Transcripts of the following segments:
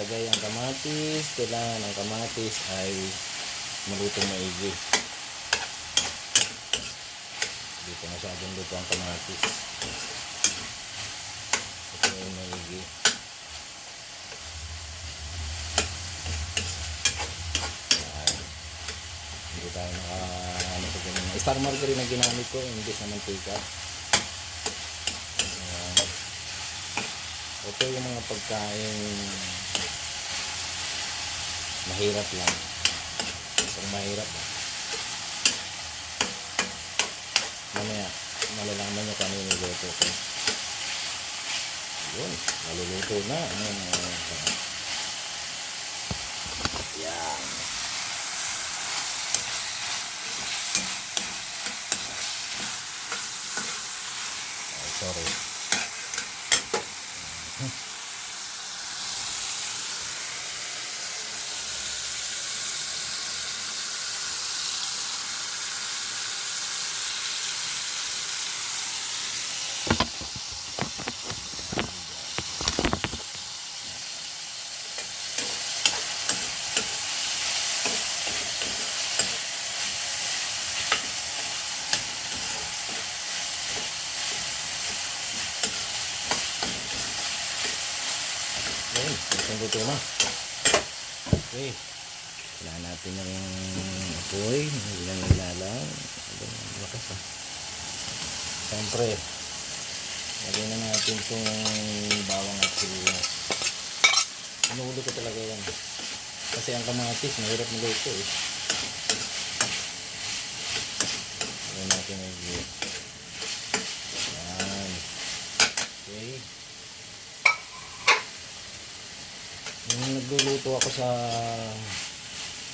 ilagay ang kamatis. Kailangan ang kamatis ay malutong maigi. Dito masyadong luto ang kamatis. Ito yung maigi. Hindi tayo star margarine na ginamit ko, hindi sa mantika. Ito yung mga pagkain mahirap lang. Kung mahirap mamaya malalaman nyo kami niluto ko. Yun, maluluto na. Yan. Sorry. Luto na. Okay. Kailangan natin yung apoy. Ilang. Lakas ha. Siyempre, lagyan na natin itong bawang at sibuyas. Inuulo ko talaga yan. Kasi ang kamatis, mahirap maluto eh. Lagyan natin yung yan. Okay. Nung nagluluto ako sa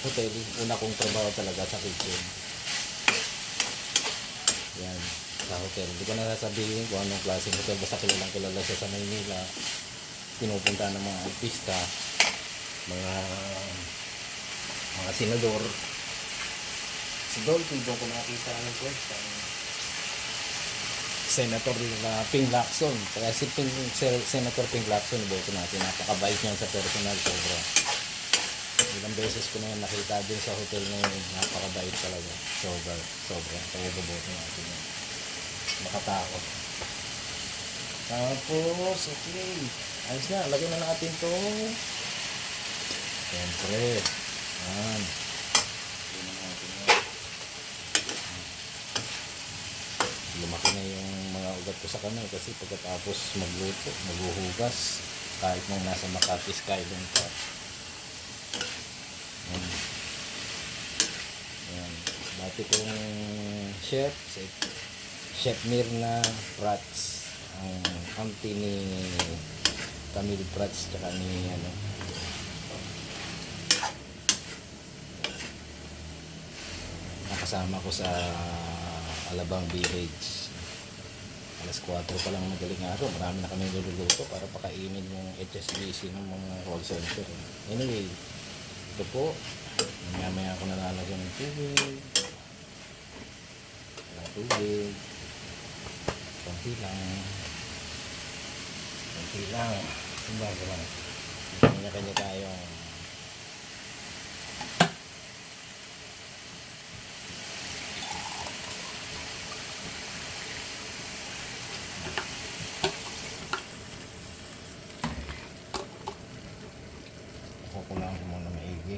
hotel, una kong trabaho talaga sa kitchen. Yan, sa hotel. Hindi ko na sasabihin kung anong klaseng hotel. Basta kilala siya sa Maynila. Pinupunta ng mga artista, mga senador. Si Dolphin doon ko nakita ng kwesta. Senator Ping Lacson. Kaya si Senator Ping Lacson, boto natin. Napakabait niyan sa personal. Sobra. Ilang beses ko na yan nakita din sa hotel na yun. Napakabait talaga. Sobra. Kaya boto natin yan. Makatakot. Tapos, okay. Ayos na. Lagyan na natin to. Siyempre. Yan. Lumaki na yung mga ugat ko sa kamay kasi pagkatapos magluto, maghuhugas kahit nung nasa Makati Skylong pa. Ayan. Dati kong Chef Mirna Prats, ang auntie ni Camille Prats tsaka ni nakasama ko sa Alabang Village. Alas 4 pa lang madaling araw, marami na kami niluluto para pakainin yung HSBC ng mga call center. Anyway, ito po, mamaya ako nalalagyan ng tubig. Konti lang kumbaga lang kanya-kanya tayong kukulang ko muna maigi.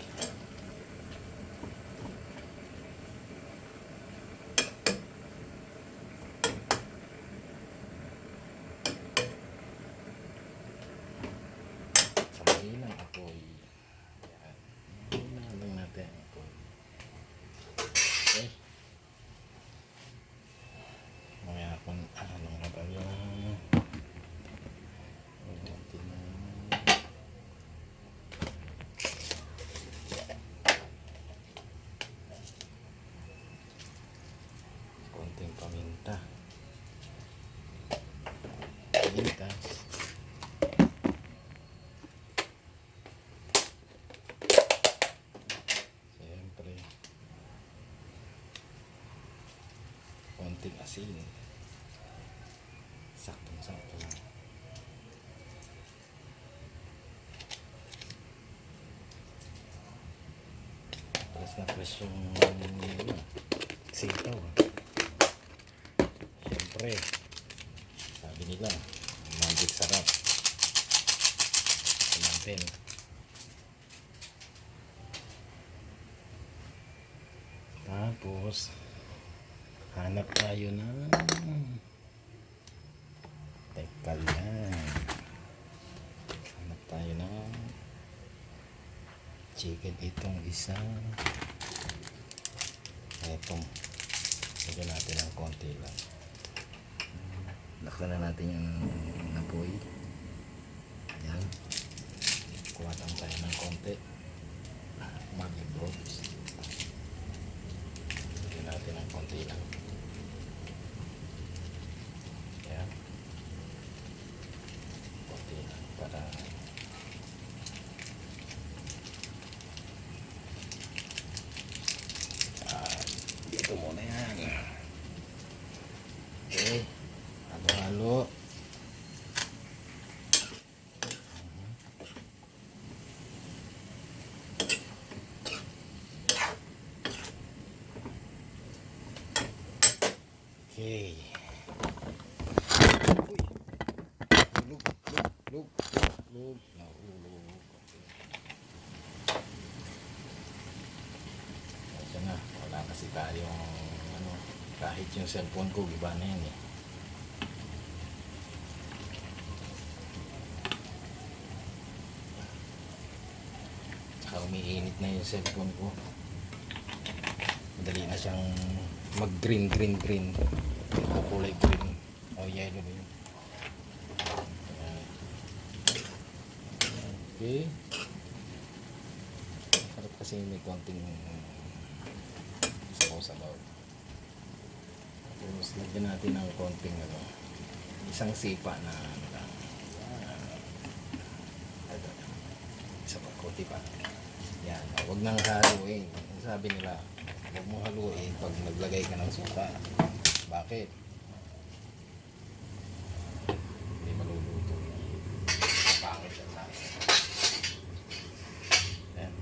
Samahilang apoy. Yan. Samahilang natin apoy. Okay. Mamaya kung anong kapag yung konting paminta. Siyempre konting asin, saktong lang. Fresh na fresh yung sitaw. Siyempre, sabi nila, magic sarap. Ito natin. Tapos, hanap tayo ng teka lang. Hanap tayo ng chicken itong isa. Etong lagyan natin ng konti lang. Laksan na natin yung apoy. Ayan. Kuha lang tayo ng konti. Magic rocks. Lagyan natin ng konti lang. Ayan. Konti lang para ito muna yan. Okay. Halo-halo. Okay. Uy. Lug. Nahulog. Ito na. Wala kasi tayong kahit yung cellphone ko, iba na yan eh. Saka umiinit na yung cellphone ko. Madali na siyang mag-green. Kulay green. O yellow yun. Okay. Sarap kasi may konting sabaw. Tapos lagyan natin ng konting isang sipa na lang. Isa pa, konti pa. Yan, huwag nang haluin. Sabi nila, huwag mo haluin pag naglagay ka ng suka. Bakit? Hindi maluluto. Pangit ang lasa. Yan.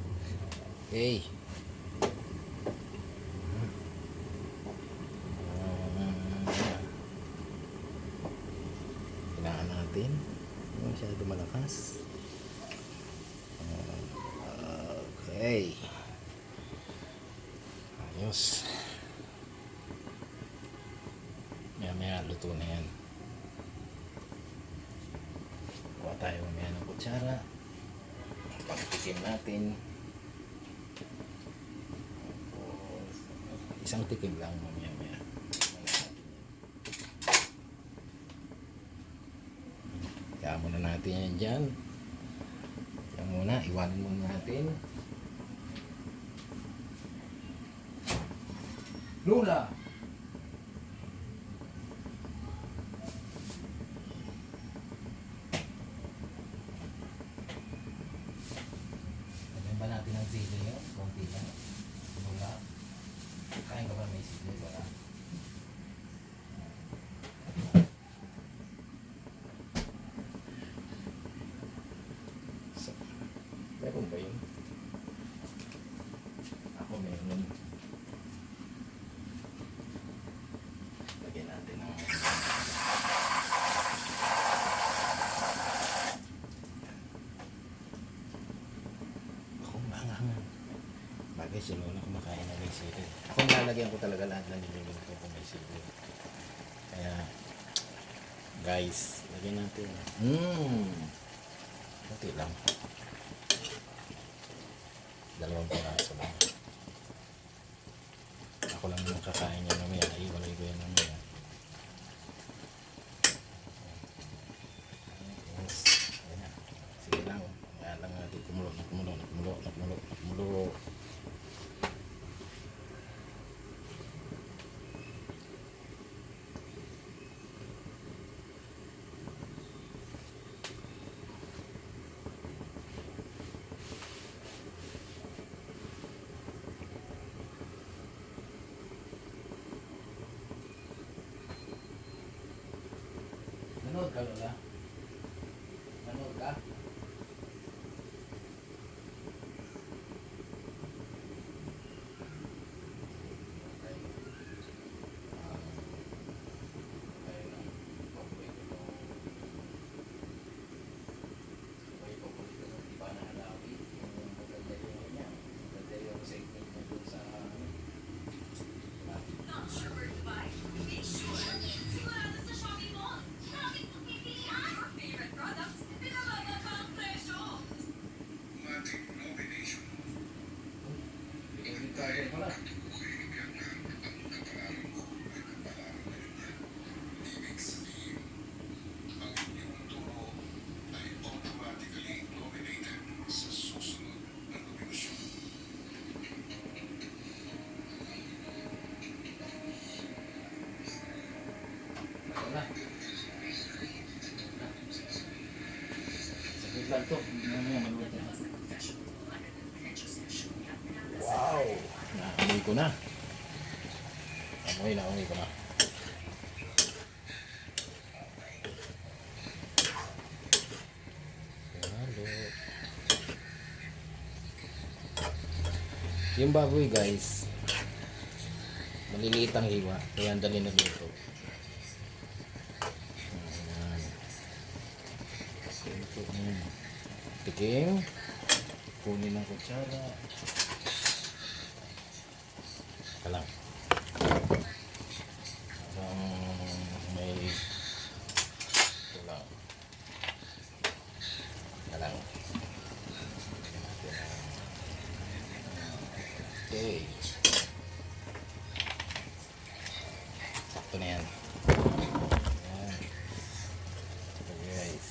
Okay. Natin masyado malakas. Okay, ayos. Maya luto na yan. Kuha tayo mamaya ng kutsara, pagtikim natin. Isang tikim lang mamaya. Kaya muna natin yan dyan. Yan muna, iwanan muna natin. Lula! Lagyan ba natin ang sili yun? Konti lang. Lula. Kain ka ba may sili? Wala. Meron ba yun? Ako meron. Lagyan natin ng ako mahangan. Bagay si Lola kumakain na may sili. Ako lalagyan ko talaga lahat ng niluluto kung may sili. Kaya guys, lagyan natin. Kunti lang. Dalawang piraso lang. Ako lang yung kakain niya mamaya. Iwalay ko yan mamaya. Yes. Ayan. Sige lang. Kaya lang natin kumulo. Nanood ka, Lola? Nanood ka? to. Mamaya maluto na. Wow! Naamoy ko na. Naamoy ko na. Halo. Yung baboy guys, maliliit ang hiwa, kaya ang dali nagluto. Ayan. Tikim. Kunin ng kutsara. Ito lang. Parang may... Ito lang. Ito lang. Okay. Sakto na yan. Ayan. Ito guys.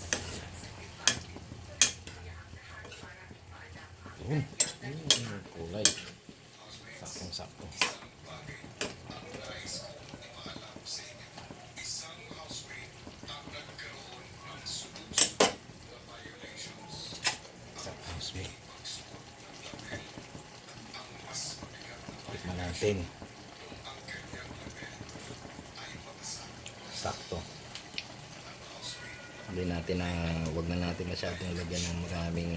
Yun. Kulay. Saktong-sakto. Saktong-sakto. Tikman natin. Sakto. Hindi natin na, wag na natin masyadong lagyan ng maraming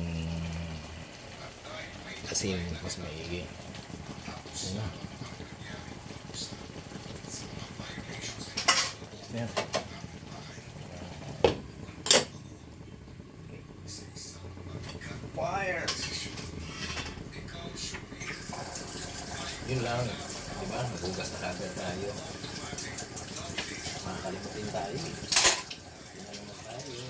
asin, mas maigi. Ayan. Ayan. Fire! Yun lang. Diba? Nagugas na kagad tayo. Makakalimutin tayo. Yun na naman tayo.